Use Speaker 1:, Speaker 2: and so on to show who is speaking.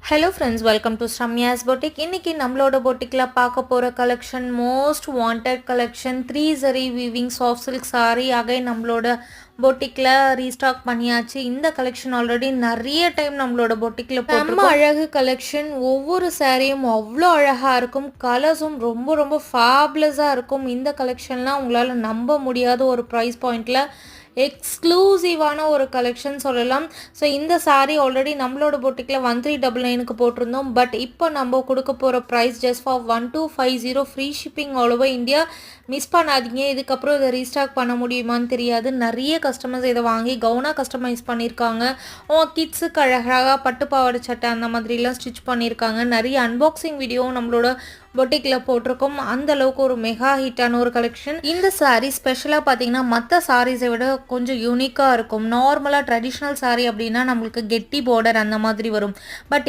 Speaker 1: Hello friends, welcome to Sramya's boutique. இன்றைக்கி நம்மளோட பொட்டிக்கில் பார்க்க போகிற கலெக்ஷன் மோஸ்ட் வாண்டட் கலெக்ஷன் 3 சரி weaving soft silk sari again நம்மளோட பொட்டிக்கில் ரீஸ்டாக் பண்ணியாச்சு. இந்த கலெக்ஷன் ஆல்ரெடி நிறைய டைம் நம்மளோட பொட்டிக்கில் நம்ம அழகு கலெக்ஷன். ஒவ்வொரு சாரியும் அவ்வளோ அழகாக இருக்கும், கலர்ஸும் ரொம்ப ரொம்ப ஃபேப்லஸாக இருக்கும். இந்த கலெக்ஷன்லாம் உங்களால் நம்ப முடியாத ஒரு ப்ரைஸ் பாயிண்டில் எக்ஸ்க்ளூசிவான ஒரு கலெக்ஷன் சொல்லலாம். ஸோ இந்த சாரீ ஆல்ரெடி நம்மளோட பொட்டிக்கில் 1399க்கு போட்டிருந்தோம். பட் இப்போ நம்ம கொடுக்க போகிற price just for 1250, free shipping all over India. Miss பண்ணாதீங்க. இதுக்கப்புறம் இதை ரீஸ்டாக் பண்ண முடியுமான்னு தெரியாது. நிறைய கஸ்டமர்ஸ் இதை வாங்கி கவுனாக கஸ்டமைஸ் பண்ணியிருக்காங்க. கிட்ஸுக்கு அழகாக பட்டு பாவாடை சட்டை அந்த மாதிரிலாம் ஸ்டிச் பண்ணியிருக்காங்க. நிறைய அன்பாக்சிங் வீடியோவும் நம்மளோட பொட்டிக்கில் போட்டிருக்கோம். அந்த அளவுக்கு ஒரு மெகா ஹிட்டான ஒரு கலெக்ஷன். இந்த சாரீ ஸ்பெஷலாக பார்த்தீங்கன்னா மற்ற சாரீஸை விட கொஞ்சம் யூனிக்காக இருக்கும். நார்மலாக ட்ரெடிஷ்னல் சாரீ அப்படின்னா நம்மளுக்கு கெட்டி பார்டர் அந்த மாதிரி வரும். பட்